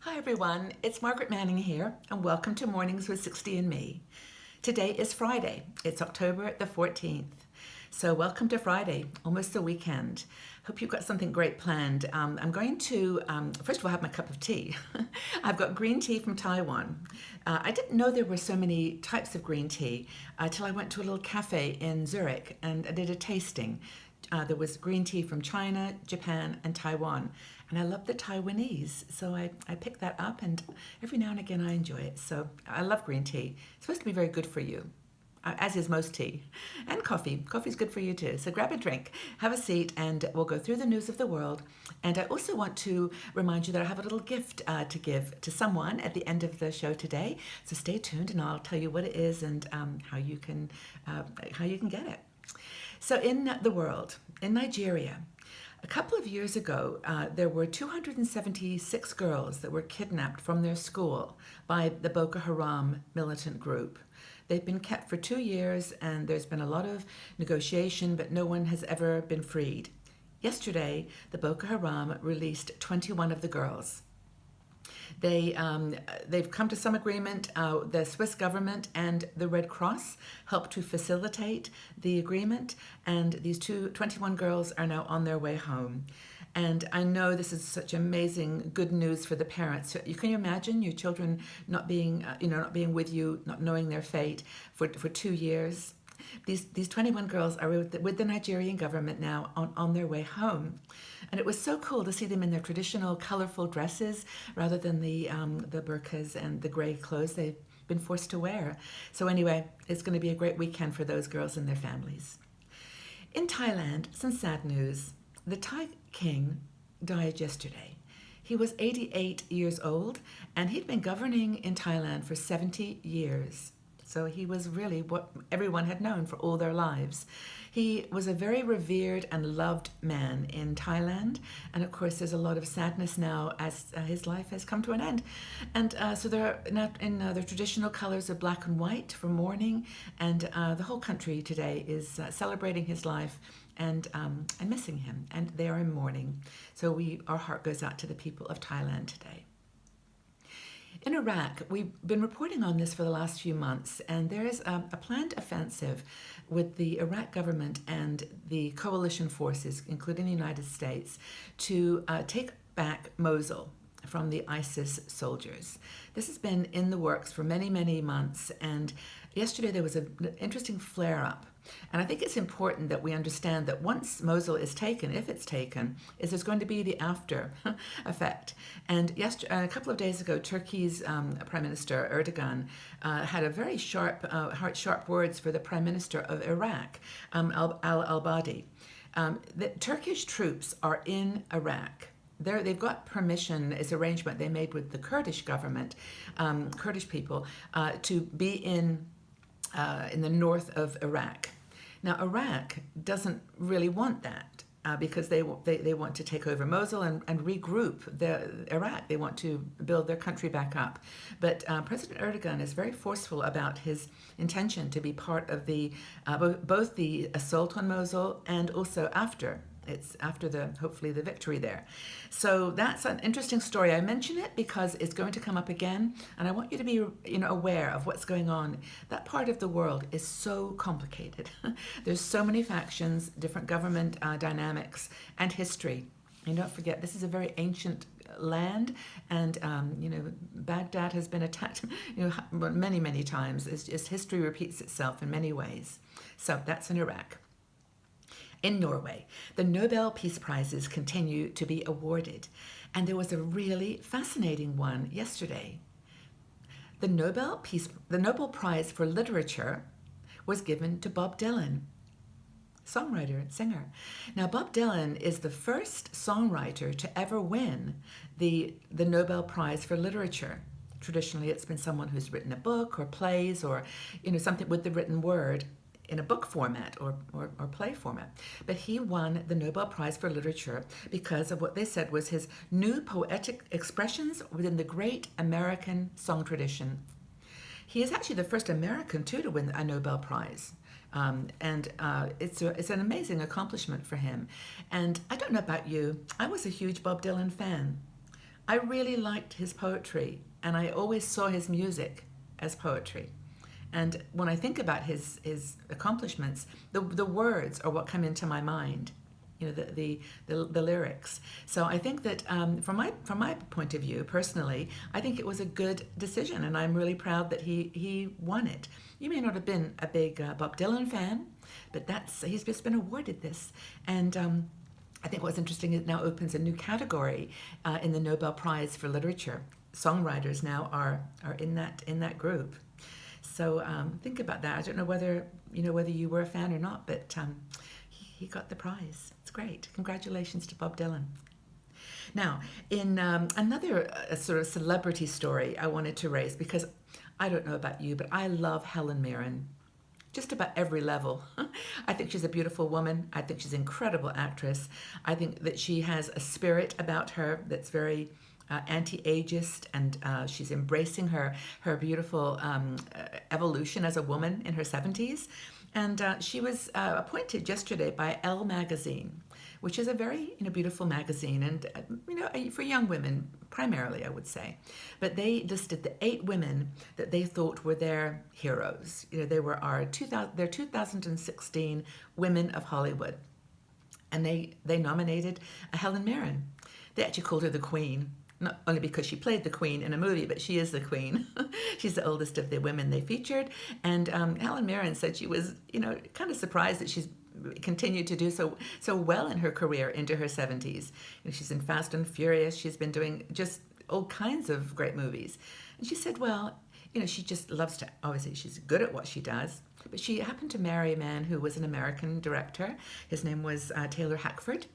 Hi everyone, it's Margaret Manning here, and welcome to Mornings with 60 and Me. Today is Friday. It's October the 14th. So welcome to Friday, almost the weekend. Hope you've got something great planned. I'm going to, first of all, have my cup of tea. I've got green tea from Taiwan. I didn't know there were so many types of green tea till I went to a little cafe in Zurich and I did a tasting. There was green tea from China, Japan, and Taiwan. And I love the Taiwanese, so I picked that up, and every now and again I enjoy it. So I love green tea. It's supposed to be very good for you, as is most tea. And coffee. Coffee's good for you too. So grab a drink, have a seat, and we'll go through the news of the world. And I also want to remind you that I have a little gift to give to someone at the end of the show today. So stay tuned, and I'll tell you what it is and how you can get it. So in the world, in Nigeria, a couple of years ago, there were 276 girls that were kidnapped from their school by the Boko Haram militant group. They've been kept for 2 years, and there's been a lot of negotiation, but no one has ever been freed. Yesterday, the Boko Haram released 21 of the girls. They've come to some agreement. The Swiss government and the Red Cross helped to facilitate the agreement, and these 21 girls are now on their way home. And I know this is such amazing good news for the parents. So can you imagine your children not being with you, not knowing their fate for 2 years? These 21 girls are with the Nigerian government now on their way home. And it was so cool to see them in their traditional colorful dresses rather than the burqas and the gray clothes they've been forced to wear. So anyway, it's going to be a great weekend for those girls and their families. In Thailand, some sad news. The Thai king died yesterday. He was 88 years old, and he'd been governing in Thailand for 70 years. So he was really what everyone had known for all their lives. He was a very revered and loved man in Thailand. And of course, there's a lot of sadness now as his life has come to an end. And so they're not in their traditional colors of black and white for mourning. And the whole country today is celebrating his life and missing him. And they are in mourning. So our heart goes out to the people of Thailand today. In Iraq, we've been reporting on this for the last few months, and there is a planned offensive with the Iraq government and the coalition forces, including the United States, to take back Mosul from the ISIS soldiers. This has been in the works for many, many months, and yesterday there was an interesting flare-up. And I think it's important that we understand that once Mosul is taken, if it's taken, there's going to be the after effect. And a couple of days ago, Turkey's Prime Minister Erdogan had a very sharp words for the Prime Minister of Iraq, al-Abadi. The Turkish troops are in Iraq. They've got permission, it's an arrangement they made with the Kurdish government, Kurdish people, to be in the north of Iraq. Now, Iraq doesn't really want that because they want to take over Mosul and regroup Iraq. They want to build their country back up. But President Erdogan is very forceful about his intention to be part of both the assault on Mosul and also after. It's after hopefully the victory there. So that's an interesting story. I mention it because it's going to come up again, and I want you to be aware of what's going on. That part of the world is so complicated. There's so many factions, different government dynamics, and history. And don't forget, this is a very ancient land, and Baghdad has been attacked many, many times. It's just history repeats itself in many ways. So that's in Iraq. In Norway, the Nobel Peace Prizes continue to be awarded, and there was a really fascinating one yesterday. The Nobel Prize for Literature was given to Bob Dylan, songwriter and singer. Now, Bob Dylan is the first songwriter to ever win the Nobel Prize for Literature. Traditionally, it's been someone who's written a book or plays or something with the written word in a book format or play format. But he won the Nobel Prize for Literature because of what they said was his new poetic expressions within the great American song tradition. He is actually the first American, too, to win a Nobel Prize. It's an amazing accomplishment for him. And I don't know about you, I was a huge Bob Dylan fan. I really liked his poetry, and I always saw his music as poetry. And when I think about his accomplishments, the words are what come into my mind, the lyrics. So I think that from my point of view, personally, I think it was a good decision, and I'm really proud that he won it. You may not have been a big Bob Dylan fan, but he's just been awarded this, and I think what's interesting is it now opens a new category in the Nobel Prize for Literature. Songwriters now are in that group. So think about that. I don't know whether you were a fan or not, but he got the prize. It's great. Congratulations to Bob Dylan. Now, in another sort of celebrity story I wanted to raise, because I don't know about you, but I love Helen Mirren. Just about every level. I think she's a beautiful woman. I think she's an incredible actress. I think that she has a spirit about her that's very anti-ageist, and she's embracing her beautiful evolution as a woman in her 70s. And she was appointed yesterday by Elle magazine, which is a very beautiful magazine, and for young women primarily, I would say. But they listed the 8 women that they thought were their heroes. They were their 2016 Women of Hollywood, and they nominated Helen Mirren. They actually called her the Queen. Not only because she played the Queen in a movie, but she is the Queen. She's the oldest of the women they featured. And Helen Mirren said she was, kind of surprised that she's continued to do so well in her career into her 70s. She's in Fast and Furious. She's been doing just all kinds of great movies. And she said, well, she just loves to, obviously she's good at what she does, but she happened to marry a man who was an American director. His name was Taylor Hackford,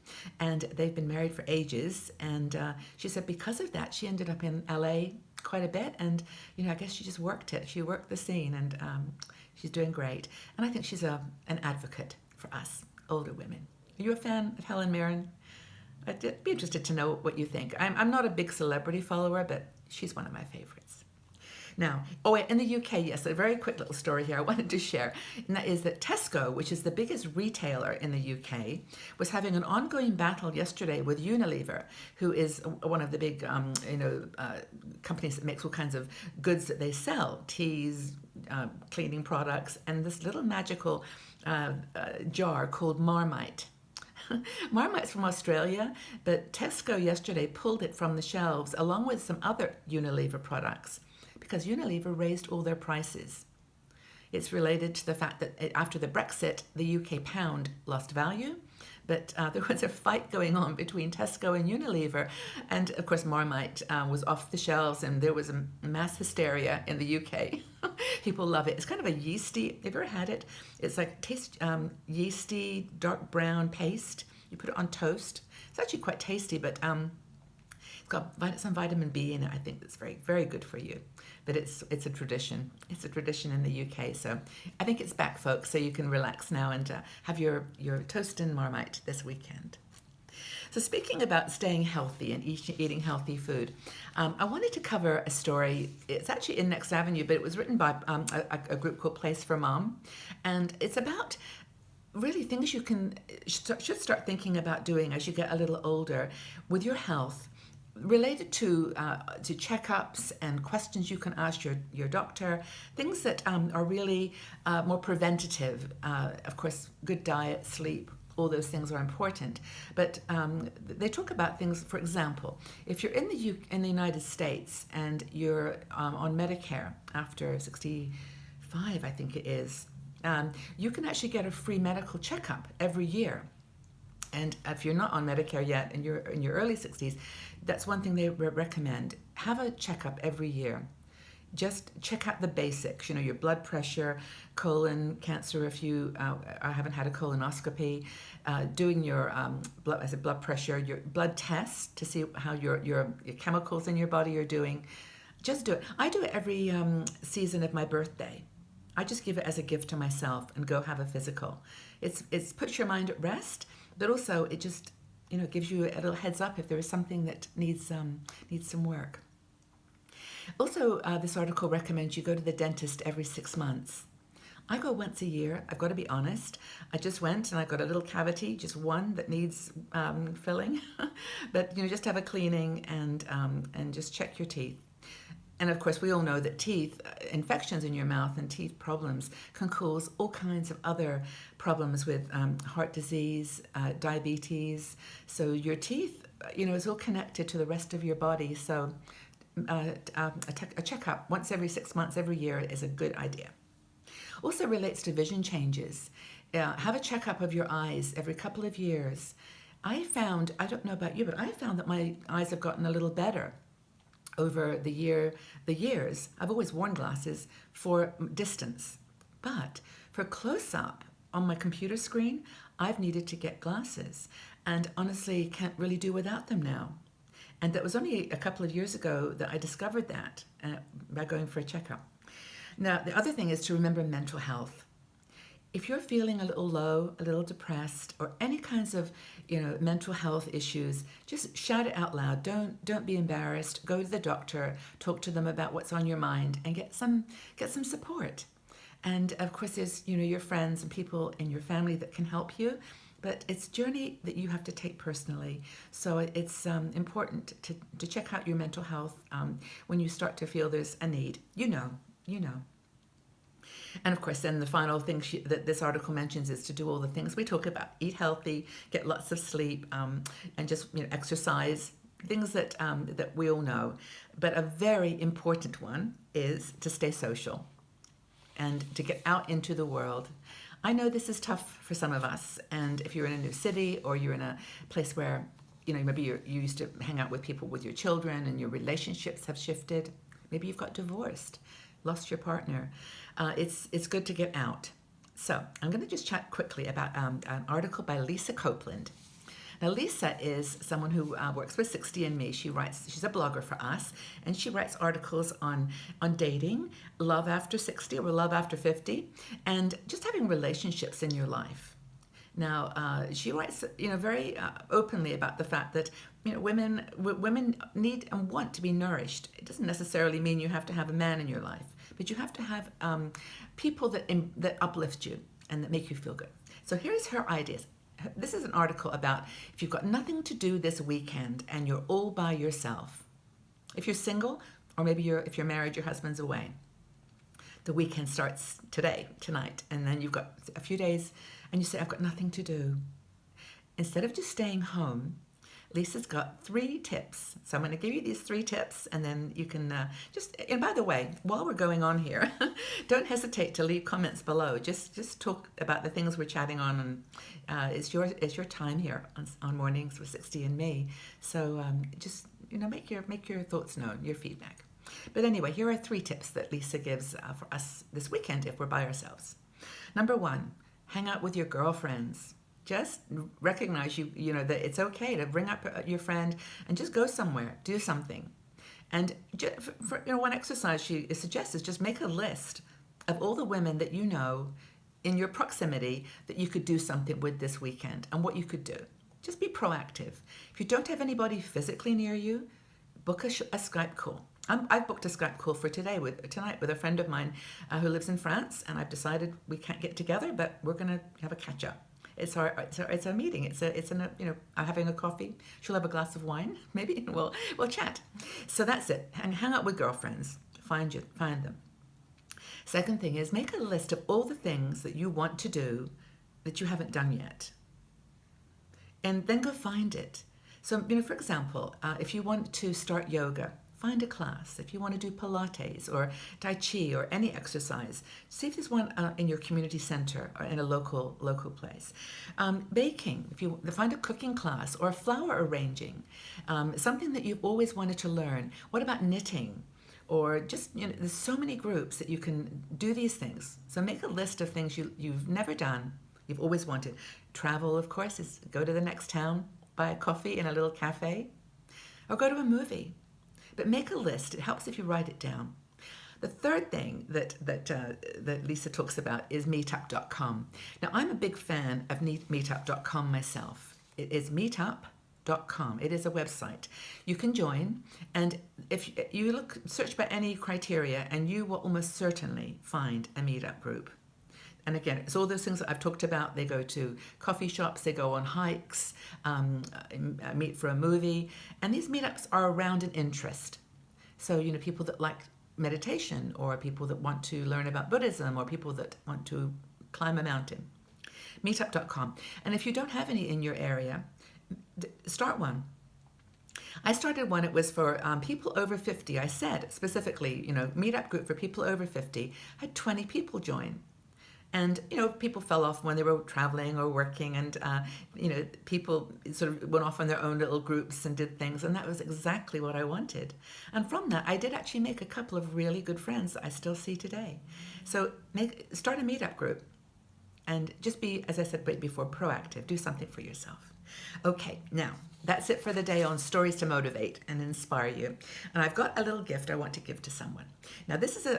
and they've been married for ages. And she said because of that, she ended up in LA quite a bit. And, I guess she just worked it. She worked the scene, and she's doing great. And I think she's an advocate for us, older women. Are you a fan of Helen Mirren? I'd be interested to know what you think. I'm not a big celebrity follower, but she's one of my favorites. Now, in the UK, yes, a very quick little story here I wanted to share, and that is that Tesco, which is the biggest retailer in the UK, was having an ongoing battle yesterday with Unilever, who is one of the big, companies that makes all kinds of goods that they sell, teas, cleaning products, and this little magical jar called Marmite. Marmite's from Australia, but Tesco yesterday pulled it from the shelves along with some other Unilever products, because Unilever raised all their prices. It's related to the fact that after the Brexit, the UK pound lost value, but there was a fight going on between Tesco and Unilever, and of course Marmite was off the shelves, and there was a mass hysteria in the UK. People love it. It's kind of a yeasty, have you ever had it? It's like yeasty, dark brown paste. You put it on toast. It's actually quite tasty, but it's got some vitamin B in it. I think that's very, very good for you. But it's a tradition. It's a tradition in the UK. So I think it's back, folks, so you can relax now and have your toast and Marmite this weekend. So speaking about staying healthy and eating healthy food, I wanted to cover a story. It's actually in Next Avenue, but it was written by a group called Place for Mom. And it's about really things you should start thinking about doing as you get a little older with your health, related to checkups and questions you can ask your doctor, things that are really more preventative. Of course, good diet, sleep, all those things are important. But they talk about things, for example, if you're in the United States and you're on Medicare after 65, I think it is, you can actually get a free medical checkup every year. And if you're not on Medicare yet and you're in your early 60s, that's one thing they recommend. Have a checkup every year. Just check out the basics, your blood pressure, colon cancer if you haven't had a colonoscopy, doing your blood pressure, your blood test to see how your chemicals in your body are doing. Just do it. I do it every season of my birthday. I just give it as a gift to myself and go have a physical. It's puts your mind at rest, but also it just gives you a little heads up if there is something that needs some work. Also, this article recommends you go to the dentist every 6 months. I go once a year. I've got to be honest. I just went and I got a little cavity, just one that needs filling, but just have a cleaning and just check your teeth. And of course, we all know that teeth infections in your mouth and teeth problems can cause all kinds of other problems with heart disease, diabetes. So your teeth, is all connected to the rest of your body. So a checkup once every 6 months, every year is a good idea. Also relates to vision changes. Have a checkup of your eyes every couple of years. I don't know about you, but I found that my eyes have gotten a little better over the years. I've always worn glasses for distance, but for close up on my computer screen, I've needed to get glasses, and honestly can't really do without them now. And that was only a couple of years ago that I discovered that by going for a checkup. Now, the other thing is to remember mental health. If you're feeling a little low, a little depressed, or any kinds of, mental health issues, just shout it out loud. Don't be embarrassed. Go to the doctor, talk to them about what's on your mind, and get some support. And of course, there's your friends and people in your family that can help you. But it's a journey that you have to take personally. So it's important to check out your mental health when you start to feel there's a need. You know. And of course, then the final thing that this article mentions is to do all the things we talk about: eat healthy, get lots of sleep, and just exercise. Things that we all know. But a very important one is to stay social and to get out into the world. I know this is tough for some of us, and if you're in a new city or you're in a place where maybe you used to hang out with people with your children and your relationships have shifted. Maybe you've got divorced, lost your partner. It's good to get out. So I'm going to just chat quickly about an article by Lisa Copeland. Now, Lisa is someone who works with 60andMe. She's a blogger for us, and she writes articles on dating, love after 60 or love after 50, and just having relationships in your life. Now, she writes, very openly about the fact that women need and want to be nourished. It doesn't necessarily mean you have to have a man in your life, but you have to have people that uplift you and that make you feel good. So here's her ideas. This is an article about if you've got nothing to do this weekend and you're all by yourself. If you're single, or maybe if you're married, your husband's away. The weekend starts tonight, and then you've got a few days, and you say, I've got nothing to do. Instead of just staying home, Lisa's got 3 tips. So I'm going to give you these 3 tips, and then you can and by the way, while we're going on here, don't hesitate to leave comments below. Just talk about the things we're chatting on, and it's your time here on Mornings with 60andMe. So just make your thoughts known, your feedback. But anyway, here are 3 tips that Lisa gives for us this weekend if we're by ourselves. Number 1, hang out with your girlfriends. Just recognize that it's okay to bring up your friend and just go somewhere, do something. And one exercise she suggests is just make a list of all the women that you know in your proximity that you could do something with this weekend and what you could do. Just be proactive. If you don't have anybody physically near you, book a Skype call. I've booked a Skype call for tonight with a friend of mine who lives in France, and I've decided we can't get together, but we're going to have a catch up. It's a meeting. I'm having a coffee. She'll have a glass of wine, maybe, and we'll chat. So that's it. And hang out with girlfriends. Find them. Second thing is make a list of all the things that you want to do that you haven't done yet, and then go find it. So for example, if you want to start yoga, find a class. If you want to do Pilates or Tai Chi or any exercise, see if there's one in your community center or in a local place. Baking, if you find a cooking class, or flower arranging, something that you've always wanted to learn. What about knitting? Or just, there's so many groups that you can do these things. So make a list of things you've never done, you've always wanted. Travel, of course, is go to the next town, buy a coffee in a little cafe, or go to a movie. But make a list. It helps if you write it down. The third thing that Lisa talks about is Meetup.com. Now, I'm a big fan of Meetup.com myself. It is Meetup.com. It is a website. You can join, and if you search by any criteria, and you will almost certainly find a meetup group. And again, it's all those things that I've talked about. They go to coffee shops, they go on hikes, meet for a movie. And these meetups are around an interest. So, people that like meditation, or people that want to learn about Buddhism, or people that want to climb a mountain. Meetup.com. And if you don't have any in your area, start one. I started one, it was for people over 50. I said specifically, meetup group for people over 50. I had 20 people join. And, people fell off when they were traveling or working, and, people sort of went off on their own little groups and did things, and that was exactly what I wanted. And from that, I did actually make a couple of really good friends that I still see today. So start a meetup group, and just be, as I said before, proactive. Do something for yourself. Okay, now, that's it for the day on Stories to Motivate and Inspire You. And I've got a little gift I want to give to someone. Now, this is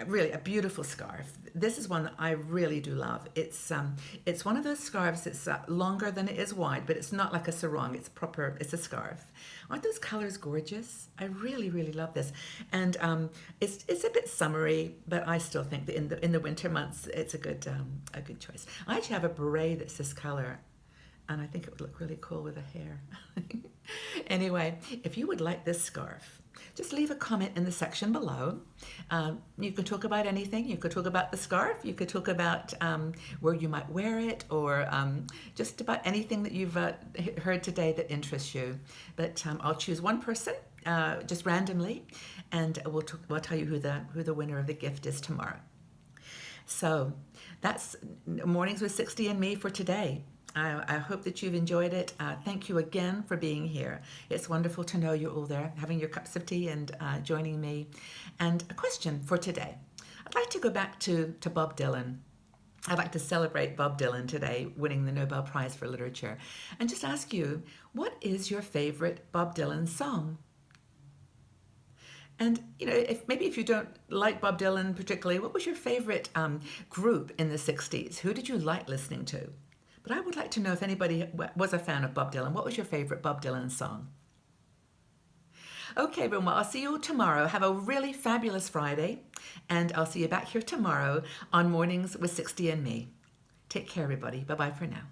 really a beautiful scarf. This is one that I really do love. It's one of those scarves that's longer than it is wide, but it's not like a sarong. It's a scarf. Aren't those colors gorgeous? I really, really love this. And it's a bit summery, but I still think that in the winter months, it's a good choice. I actually have a beret that's this color, and I think it would look really cool with a hair. Anyway, if you would like this scarf, just leave a comment in the section below. You could talk about anything. You could talk about the scarf. You could talk about where you might wear it, or just about anything that you've heard today that interests you. But I'll choose one person just randomly, and we'll tell you who the winner of the gift is tomorrow. So that's Mornings with 60andMe for today. I hope that you've enjoyed it. Thank you again for being here. It's wonderful to know you're all there, having your cups of tea and joining me. And a question for today. I'd like to go back to Bob Dylan. I'd like to celebrate Bob Dylan today, winning the Nobel Prize for Literature. And just ask you, what is your favorite Bob Dylan song? And, if you don't like Bob Dylan particularly, what was your favorite group in the 60s? Who did you like listening to? But I would like to know if anybody was a fan of Bob Dylan. What was your favorite Bob Dylan song? Okay, everyone, well, I'll see you all tomorrow. Have a really fabulous Friday, and I'll see you back here tomorrow on Mornings with 60andMe. Take care, everybody. Bye-bye for now.